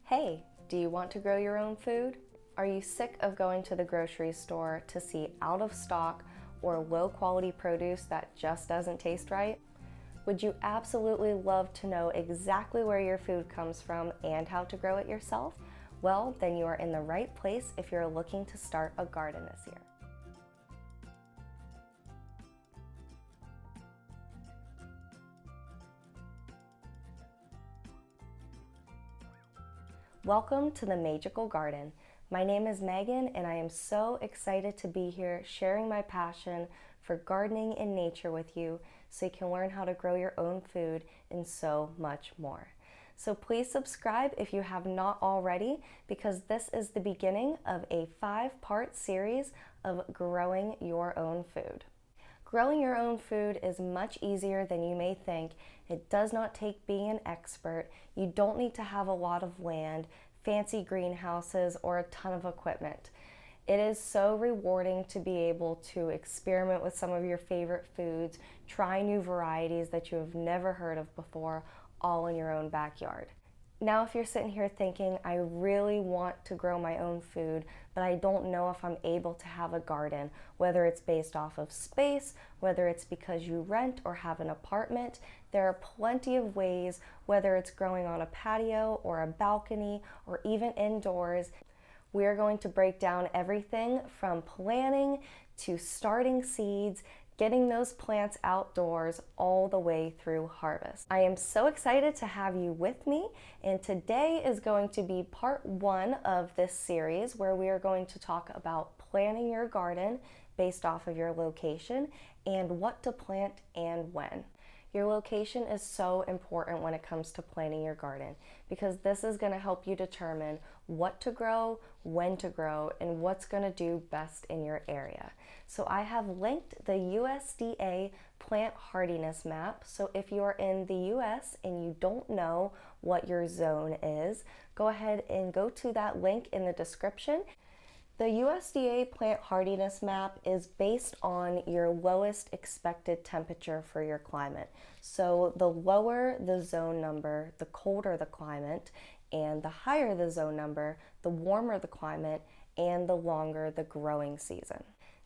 Hey, do you want to grow your own food? Are you sick of going to the grocery store to see out of stock or low quality produce that just doesn't taste right? Would you absolutely love to know exactly where your food comes from and how to grow it yourself? Well, then you are in the right place if you're looking to start a garden this year. Welcome to the Magical Garden. My name is Megan and I am so excited to be here sharing my passion for gardening and nature with you so you can learn how to grow your own food and so much more. So please subscribe if you have not already, because this is the beginning of a 5-part series of growing your own food. Growing your own food is much easier than you may think. It does not take being an expert. You don't need to have a lot of land, fancy greenhouses, or a ton of equipment. It is so rewarding to be able to experiment with some of your favorite foods, try new varieties that you have never heard of before, all in your own backyard. Now, if you're sitting here thinking, I really want to grow my own food, but I don't know if I'm able to have a garden, whether it's based off of space, whether it's because you rent or have an apartment, there are plenty of ways, whether it's growing on a patio or a balcony or even indoors. We are going to break down everything from planning to starting seeds, getting those plants outdoors, all the way through harvest. I am so excited to have you with me, and today is going to be part 1 of this series where we are going to talk about planning your garden based off of your location and what to plant and when. Your location is so important when it comes to planning your garden, because this is going to help you determine what to grow, when to grow, and what's going to do best in your area. So I have linked the USDA plant hardiness map. So if you are in the US and you don't know what your zone is, go ahead and go to that link in the description. The USDA plant hardiness map is based on your lowest expected temperature for your climate. So the lower the zone number, the colder the climate, and the higher the zone number, the warmer the climate, and the longer the growing season.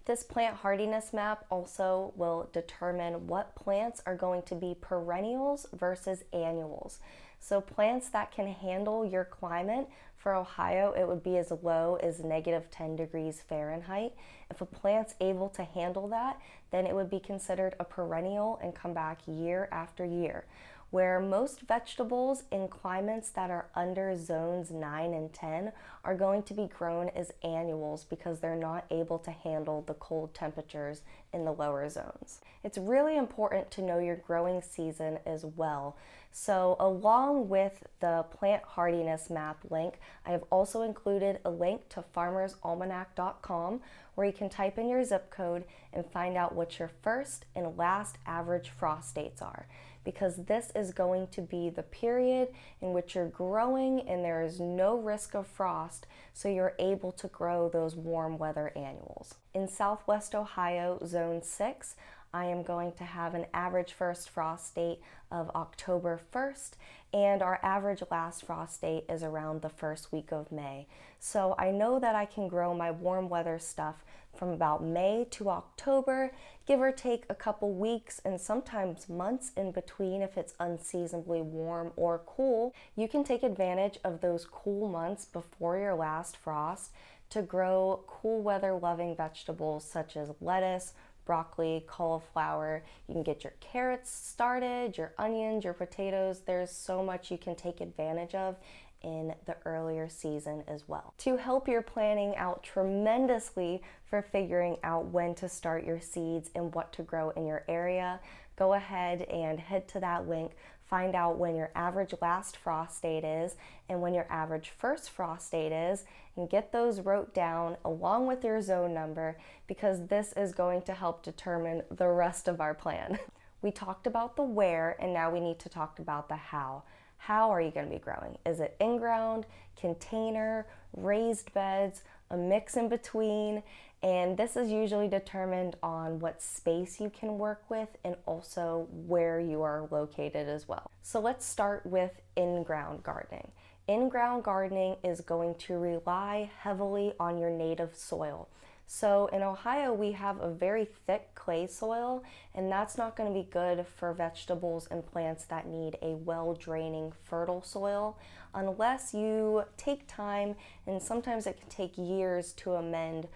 This plant hardiness map also will determine what plants are going to be perennials versus annuals. So plants that can handle your climate, for Ohio, it would be as low as -10 degrees Fahrenheit. If a plant's able to handle that, then it would be considered a perennial and come back year after year. Where most vegetables in climates that are under zones 9 and 10 are going to be grown as annuals because they're not able to handle the cold temperatures in the lower zones. It's really important to know your growing season as well. So along with the plant hardiness map link, I have also included a link to farmersalmanac.com where you can type in your zip code and find out what your first and last average frost dates are, because this is going to be the period in which you're growing and there is no risk of frost, so you're able to grow those warm weather annuals. In Southwest Ohio, Zone 6, I am going to have an average first frost date of October 1st, and our average last frost date is around the first week of May. So I know that I can grow my warm weather stuff from about May to October, give or take a couple weeks and sometimes months in between if it's unseasonably warm or cool. You can take advantage of those cool months before your last frost to grow cool weather loving vegetables such as lettuce, broccoli, cauliflower. You can get your carrots started, your onions, your potatoes. There's so much you can take advantage of in the earlier season as well. To help your planning out tremendously for figuring out when to start your seeds and what to grow in your area, go ahead and head to that link, find out when your average last frost date is and when your average first frost date is, and get those wrote down along with your zone number, because this is going to help determine the rest of our plan. We talked about the where, and now we need to talk about the how. How are you going to be growing? Is it in-ground, container, raised beds, a mix in between? And this is usually determined on what space you can work with and also where you are located as well. So let's start with in-ground gardening. In-ground gardening is going to rely heavily on your native soil. So in Ohio, we have a very thick clay soil, and that's not going to be good for vegetables and plants that need a well-draining, fertile soil unless you take time, and sometimes it can take years to amend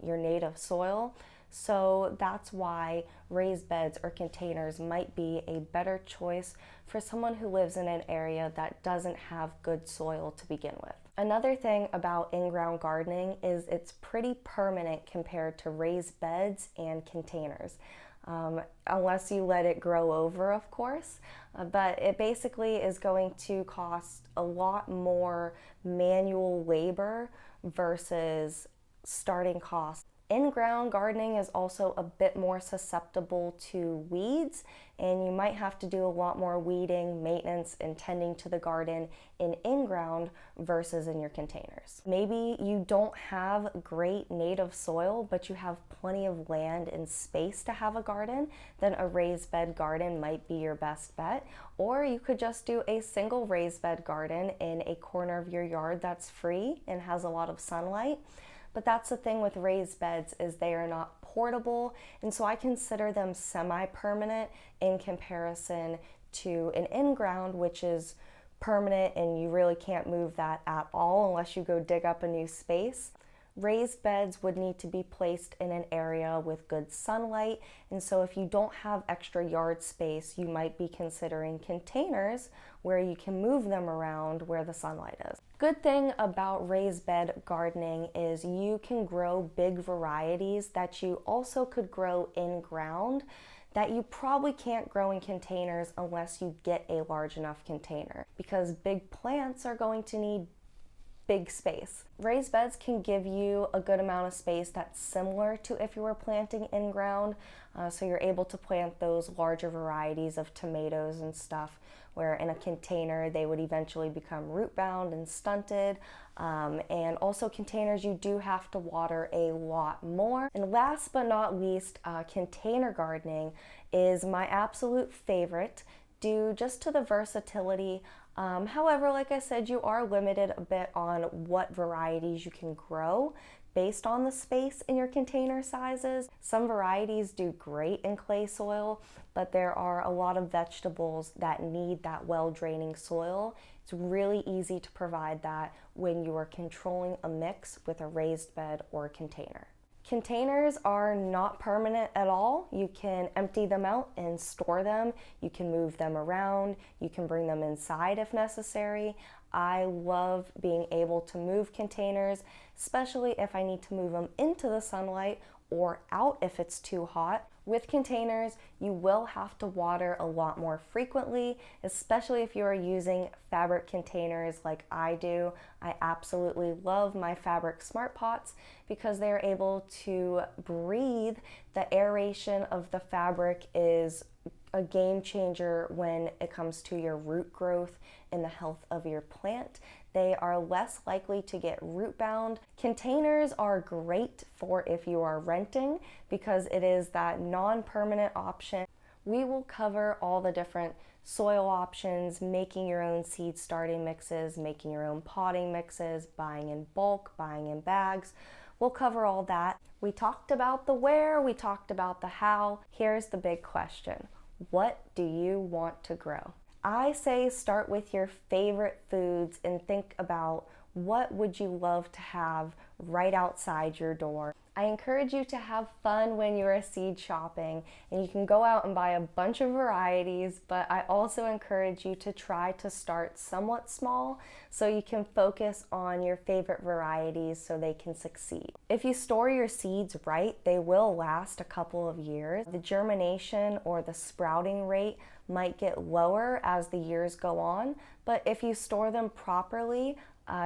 your native soil. So that's why raised beds or containers might be a better choice for someone who lives in an area that doesn't have good soil to begin with. Another thing about in-ground gardening is it's pretty permanent compared to raised beds and containers. Unless you let it grow over, of course, but it basically is going to cost a lot more manual labor versus starting costs. In-ground gardening is also a bit more susceptible to weeds, and you might have to do a lot more weeding, maintenance, and tending to the garden in-ground versus in your containers. Maybe you don't have great native soil, but you have plenty of land and space to have a garden, then a raised bed garden might be your best bet. Or you could just do a single raised bed garden in a corner of your yard that's free and has a lot of sunlight. But that's the thing with raised beds, is they are not portable, and so I consider them semi-permanent in comparison to an in-ground, which is permanent and you really can't move that at all unless you go dig up a new space. Raised beds would need to be placed in an area with good sunlight, and so if you don't have extra yard space, you might be considering containers where you can move them around where the sunlight is. Good thing about raised bed gardening is you can grow big varieties that you also could grow in ground that you probably can't grow in containers unless you get a large enough container, because big plants are going to need big space. Raised beds can give you a good amount of space that's similar to if you were planting in ground, so you're able to plant those larger varieties of tomatoes and stuff, where in a container they would eventually become root bound and stunted. And also containers, you do have to water a lot more. And last but not least, container gardening is my absolute favorite due just to the versatility. However, like I said, you are limited a bit on what varieties you can grow based on the space in your container sizes. Some varieties do great in clay soil, but there are a lot of vegetables that need that well-draining soil. It's really easy to provide that when you are controlling a mix with a raised bed or container. Containers are not permanent at all. You can empty them out and store them. You can move them around. You can bring them inside if necessary. I love being able to move containers, especially if I need to move them into the sunlight or out if it's too hot. With containers, you will have to water a lot more frequently, especially if you are using fabric containers like I do. I absolutely love my fabric smart pots because they're able to breathe. The aeration of the fabric is a game changer when it comes to your root growth and the health of your plant. They are less likely to get root bound. Containers are great for if you are renting because it is that non-permanent option. We will cover all the different soil options, making your own seed starting mixes, making your own potting mixes, buying in bulk, buying in bags. We'll cover all that. We talked about the where, we talked about the how. Here's the big question. What do you want to grow? I say start with your favorite foods and think about what would you love to have right outside your door. I encourage you to have fun when you're seed shopping, and you can go out and buy a bunch of varieties, but I also encourage you to try to start somewhat small so you can focus on your favorite varieties so they can succeed. If you store your seeds right, they will last a couple of years. The germination or the sprouting rate might get lower as the years go on, but if you store them properly,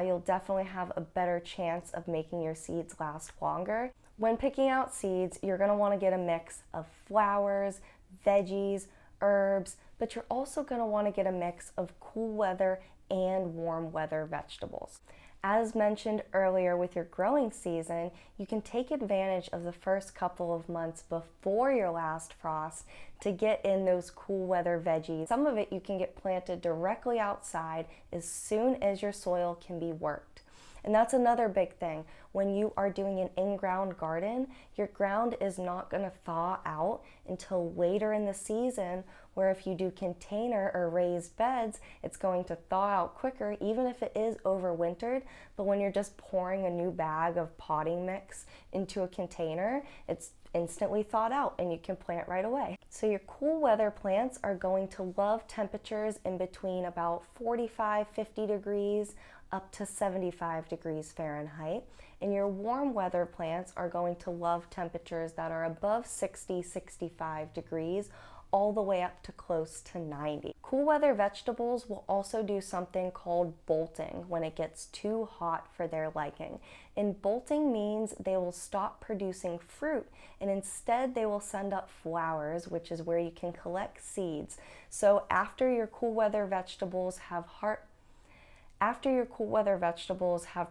you'll definitely have a better chance of making your seeds last longer. When picking out seeds, you're going to want to get a mix of flowers, veggies, herbs, but you're also going to want to get a mix of cool weather and warm weather vegetables. As mentioned earlier with your growing season, you can take advantage of the first couple of months before your last frost to get in those cool weather veggies. Some of it you can get planted directly outside as soon as your soil can be worked. And that's another big thing. When you are doing an in-ground garden, your ground is not going to thaw out until later in the season, where if you do container or raised beds, it's going to thaw out quicker, even if it is overwintered. But when you're just pouring a new bag of potting mix into a container, it's instantly thawed out and you can plant right away. So your cool weather plants are going to love temperatures in between about 45, 50 degrees up to 75 degrees Fahrenheit. And your warm weather plants are going to love temperatures that are above 60, 65 degrees, all the way up to close to 90. Cool weather vegetables will also do something called bolting when it gets too hot for their liking. And bolting means they will stop producing fruit and instead they will send up flowers, which is where you can collect seeds. So after your cool weather vegetables have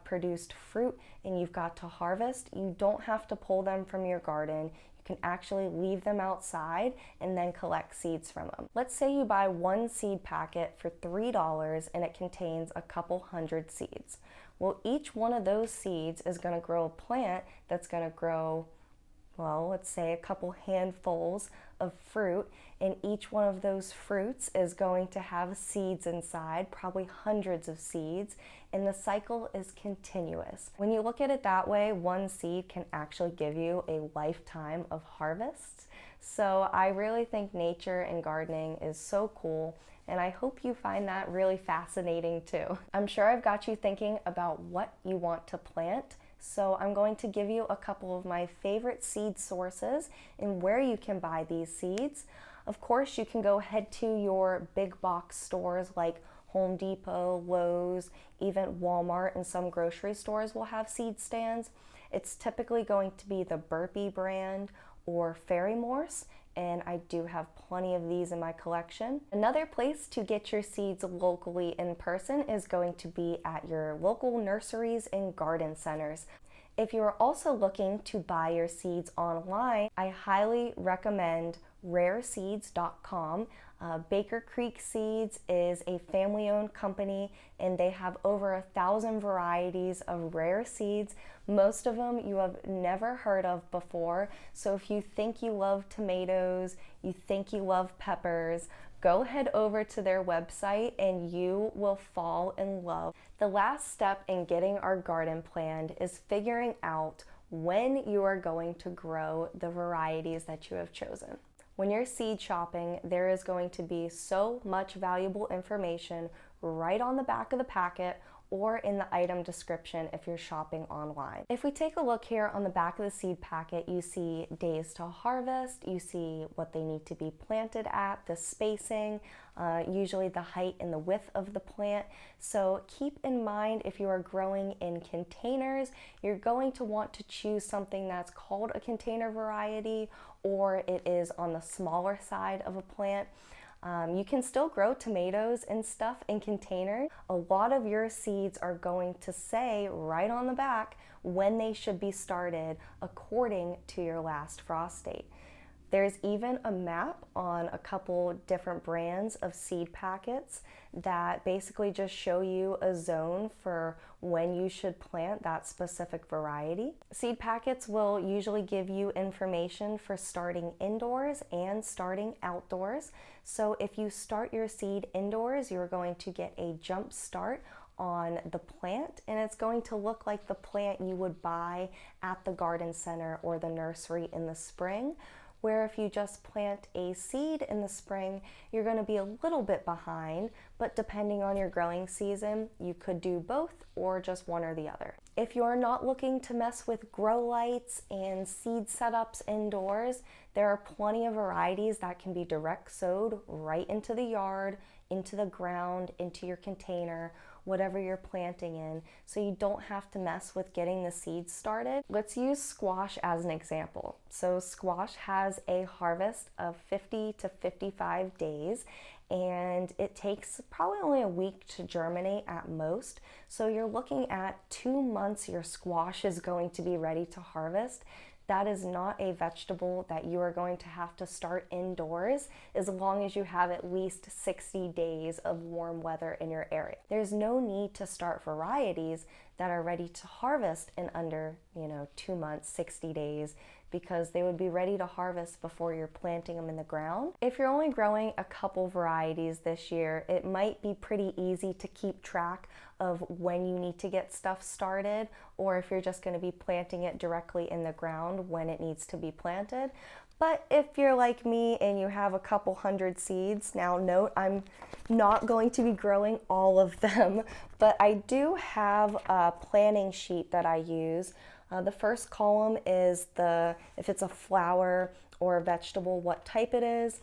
produced fruit and you've got to harvest, you don't have to pull them from your garden. You can actually leave them outside and then collect seeds from them. Let's say you buy one seed packet for $3 and it contains a couple hundred seeds. Well, each one of those seeds is going to grow a plant that's going to grow, well, let's say a couple handfuls of fruit, and each one of those fruits is going to have seeds inside, probably hundreds of seeds, and the cycle is continuous. When you look at it that way, one seed can actually give you a lifetime of harvests. So I really think nature and gardening is so cool, and I hope you find that really fascinating too. I'm sure I've got you thinking about what you want to plant. So I'm going to give you a couple of my favorite seed sources and where you can buy these seeds. Of course, you can go head to your big box stores like Home Depot, Lowe's, even Walmart, and some grocery stores will have seed stands. It's typically going to be the Burpee brand or Fairy Morse, and I do have plenty of these in my collection. Another place to get your seeds locally in person is going to be at your local nurseries and garden centers. If you are also looking to buy your seeds online, I highly recommend rareseeds.com. Baker Creek Seeds is a family-owned company and they have over 1,000 varieties of rare seeds. Most of them you have never heard of before. So if you think you love tomatoes, you think you love peppers, go head over to their website and you will fall in love. The last step in getting our garden planned is figuring out when you are going to grow the varieties that you have chosen. When you're seed shopping, there is going to be so much valuable information right on the back of the packet or in the item description if you're shopping online. If we take a look here on the back of the seed packet, you see days to harvest, you see what they need to be planted at, the spacing, usually the height and the width of the plant. So keep in mind, if you are growing in containers, you're going to want to choose something that's called a container variety, or it is on the smaller side of a plant. You can still grow tomatoes and stuff in containers. A lot of your seeds are going to say right on the back when they should be started according to your last frost date. There's even a map on a couple different brands of seed packets that basically just show you a zone for when you should plant that specific variety. Seed packets will usually give you information for starting indoors and starting outdoors. So if you start your seed indoors, you're going to get a jump start on the plant, and it's going to look like the plant you would buy at the garden center or the nursery in the spring. Where if you just plant a seed in the spring, you're going to be a little bit behind, but depending on your growing season, you could do both or just one or the other. If you're not looking to mess with grow lights and seed setups indoors, there are plenty of varieties that can be direct sowed right into the yard, into the ground, into your container, whatever you're planting in, so you don't have to mess with getting the seeds started. Let's use squash as an example. So squash has a harvest of 50 to 55 days, and it takes probably only a week to germinate at most. So you're looking at 2 months your squash is going to be ready to harvest. That is not a vegetable that you are going to have to start indoors as long as you have at least 60 days of warm weather in your area. There's no need to start varieties that are ready to harvest in under, 2 months, 60 days, because they would be ready to harvest before you're planting them in the ground. If you're only growing a couple varieties this year, it might be pretty easy to keep track of when you need to get stuff started, or if you're just going to be planting it directly in the ground when it needs to be planted. But if you're like me and you have a couple hundred seeds, now note, I'm not going to be growing all of them, but I do have a planting sheet that I use. The first column is if it's a flower or a vegetable, what type it is.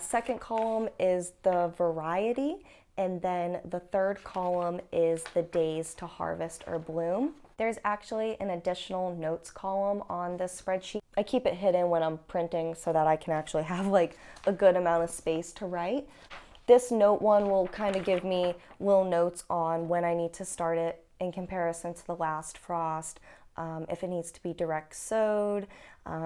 Second column is the variety, and then the third column is the days to harvest or bloom. There's actually an additional notes column on this spreadsheet. I keep it hidden when I'm printing so that I can actually have like a good amount of space to write. This note one will kind of give me little notes on when I need to start it in comparison to the last frost, if it needs to be direct sowed,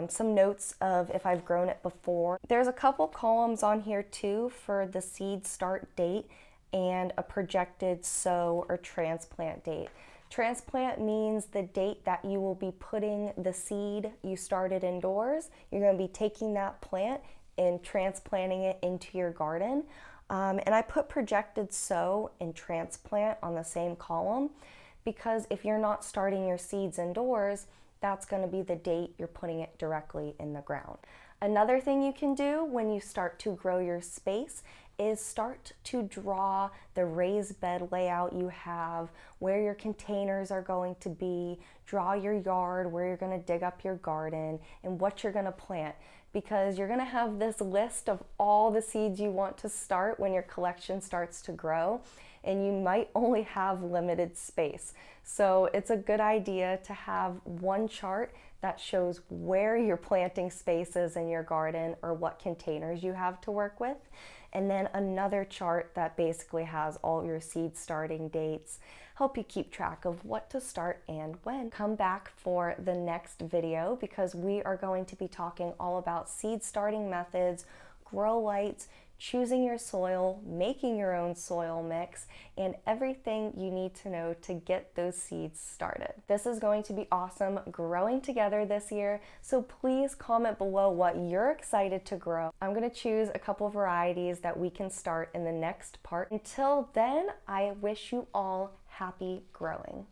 some notes of if I've grown it before. There's a couple columns on here too for the seed start date and a projected sow or transplant date. Transplant means the date that you will be putting the seed you started indoors. You're going to be taking that plant and transplanting it into your garden. And I put projected sow and transplant on the same column because if you're not starting your seeds indoors, that's going to be the date you're putting it directly in the ground. Another thing you can do when you start to grow your space is start to draw the raised bed layout you have, where your containers are going to be, draw your yard, where you're going to dig up your garden, and what you're going to plant. Because you're going to have this list of all the seeds you want to start when your collection starts to grow, and you might only have limited space. So it's a good idea to have one chart that shows where your planting space is in your garden or what containers you have to work with. And then another chart that basically has all your seed starting dates, help you keep track of what to start and when. Come back for the next video because we are going to be talking all about seed starting methods, grow lights, choosing your soil, making your own soil mix, and everything you need to know to get those seeds started. This is going to be awesome growing together this year, so please comment below what you're excited to grow. I'm going to choose a couple varieties that we can start in the next part. Until then, I wish you all happy growing.